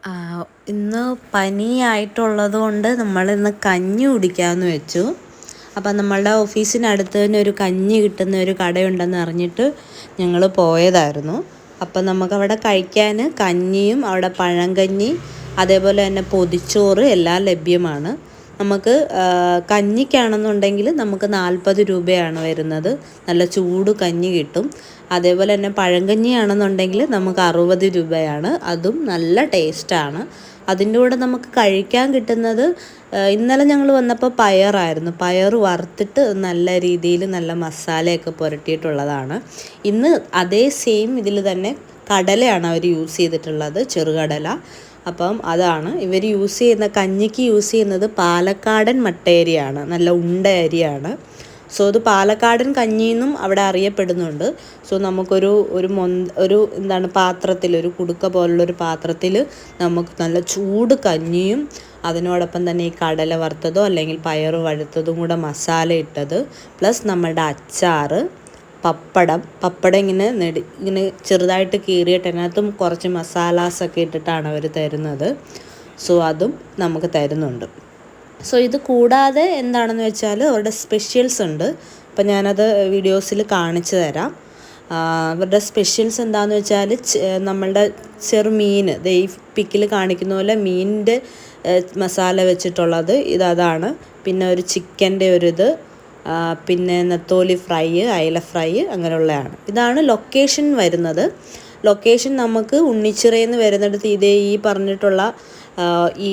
ആ, ഇന്ന് പനിയായിട്ടുള്ളത് കൊണ്ട് നമ്മളിന്ന് കഞ്ഞി കുടിക്കാമെന്ന് വെച്ചു. അപ്പം നമ്മളുടെ ഓഫീസിനടുത്ത് തന്നെ ഒരു കഞ്ഞി കിട്ടുന്ന ഒരു കടയുണ്ടെന്ന് അറിഞ്ഞിട്ട് ഞങ്ങൾ പോയതായിരുന്നു. അപ്പം നമുക്കവിടെ കഴിക്കാൻ കഞ്ഞിയും അവിടെ പഴങ്കഞ്ഞി അതേപോലെ തന്നെ പൊതിച്ചോറ് എല്ലാം ലഭ്യമാണ്. നമുക്ക് കഞ്ഞിക്കാണെന്നുണ്ടെങ്കിൽ നമുക്ക് 40 രൂപയാണ് വരുന്നത്. നല്ല ചൂട് കഞ്ഞി കിട്ടും. അതേപോലെ തന്നെ പഴങ്കഞ്ഞിയാണെന്നുണ്ടെങ്കിൽ നമുക്ക് 60 രൂപയാണ്. അതും നല്ല ടേസ്റ്റാണ്. അതിൻ്റെ കൂടെ നമുക്ക് കഴിക്കാൻ കിട്ടുന്നത് ഇന്നലെ ഞങ്ങൾ വന്നപ്പോൾ പയറായിരുന്നു. പയർ വറുത്തിട്ട് നല്ല രീതിയിൽ നല്ല മസാലയൊക്കെ പുരട്ടിയിട്ടുള്ളതാണ്. ഇന്ന് അതേ സെയിം ഇതിൽ തന്നെ കടലയാണ് അവർ യൂസ് ചെയ്തിട്ടുള്ളത്, ചെറുകടല. അപ്പം അതാണ് ഇവർ യൂസ് ചെയ്യുന്ന കഞ്ഞിക്ക് യൂസ് ചെയ്യുന്നത് പാലക്കാടൻ മട്ടയരിയാണ്, നല്ല ഉണ്ട അരിയാണ്. സോ ഇത് പാലക്കാടൻ കഞ്ഞിയെന്നും അവിടെ അറിയപ്പെടുന്നുണ്ട്. സോ നമുക്കൊരു ഒരു എന്താണ് പാത്രത്തിൽ, ഒരു കുടുക്ക പോലുള്ളൊരു പാത്രത്തിൽ നമുക്ക് നല്ല ചൂട് കഞ്ഞിയും അതിനോടൊപ്പം തന്നെ ഈ കടല വറുത്തതോ അല്ലെങ്കിൽ പയർ വഴുത്തതും കൂടെ മസാല ഇട്ടത്, പ്ലസ് നമ്മുടെ അച്ചാറ്, പപ്പടം ഇങ്ങനെ ചെറുതായിട്ട് കീറിയിട്ട് അതിനകത്തും കുറച്ച് മസാലാസൊക്കെ ഇട്ടിട്ടാണ് അവർ തരുന്നത്. സോ അതും നമുക്ക് തരുന്നുണ്ട്. സോ ഇത് കൂടാതെ എന്താണെന്ന് വെച്ചാൽ അവരുടെ സ്പെഷ്യൽസ് ഉണ്ട്. അപ്പം ഞാനത് വീഡിയോസിൽ കാണിച്ചു തരാം. അവരുടെ സ്പെഷ്യൽസ് എന്താണെന്ന് വെച്ചാൽ നമ്മളുടെ ചെറുമീൻ, ഈ പിക്കിൽ കാണിക്കുന്ന പോലെ മീനിൻ്റെ മസാല വെച്ചിട്ടുള്ളത് അതാണ്. പിന്നെ ഒരു ചിക്കൻ്റെ പിന്നെ നെത്തോലി ഫ്രൈ, അയല ഫ്രൈ അങ്ങനെയുള്ളതാണ്. ഇതാണ് ലൊക്കേഷൻ വരുന്നത്. ലൊക്കേഷൻ നമുക്ക് ഉണ്ണിച്ചിറയിൽ വരുന്നിടത്ത് ഈ പറഞ്ഞിട്ടുള്ള ഈ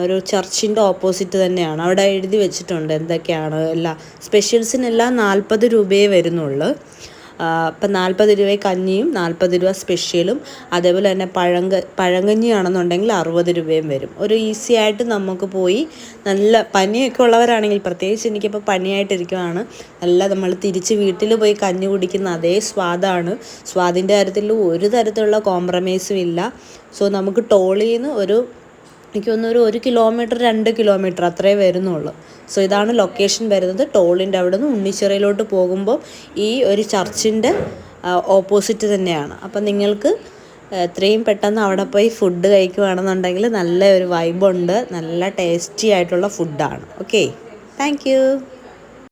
ഒരു ചർച്ചിൻ്റെ ഓപ്പോസിറ്റ് തന്നെയാണ്. അവിടെ എഴുതി വെച്ചിട്ടുണ്ട് എന്തൊക്കെയാണ് സ്പെഷ്യൽസിനെല്ലാം 40 രൂപയേ വരുന്നുള്ളൂ. അപ്പം 40 രൂപ കഞ്ഞിയും 40 രൂപ സ്പെഷ്യലും, അതേപോലെ തന്നെ പഴങ്കഞ്ഞിയാണെന്നുണ്ടെങ്കിൽ 60 രൂപയും വരും. ഒരു ഈസി ആയിട്ട് നമുക്ക് പോയി, നല്ല പനിയൊക്കെ ഉള്ളവരാണെങ്കിൽ, പ്രത്യേകിച്ച് എനിക്കിപ്പോൾ പനിയായിട്ടിരിക്കുകയാണ്, നമ്മൾ തിരിച്ച് വീട്ടിൽ പോയി കഞ്ഞി കുടിക്കുന്ന അതേ സ്വാദാണ്. സ്വാദിൻ്റെ കാര്യത്തിൽ ഒരു തരത്തിലുള്ള കോംപ്രമൈസും ഇല്ല. സോ നമുക്ക് ടോളിയിൽ നിന്ന് എനിക്ക് തോന്നുന്നു 1 കിലോമീറ്റർ 2 കിലോമീറ്റർ അത്രേ വരുന്നുള്ളൂ. സോ ഇതാണ് ലൊക്കേഷൻ വരുന്നത്. ടോളിൻ്റെ അവിടെ നിന്ന് ഉണ്ണിച്ചിറയിലോട്ട് പോകുമ്പോൾ ഈ ഒരു ചർച്ചിൻ്റെ ഓപ്പോസിറ്റ് തന്നെയാണ്. അപ്പം നിങ്ങൾക്ക് എത്രയും പെട്ടെന്ന് അവിടെ പോയി ഫുഡ് കഴിക്കുകയാണെന്നുണ്ടെങ്കിൽ നല്ല ഒരു വൈബുണ്ട്, നല്ല ടേസ്റ്റി ആയിട്ടുള്ള ഫുഡാണ്. Okay, thank you.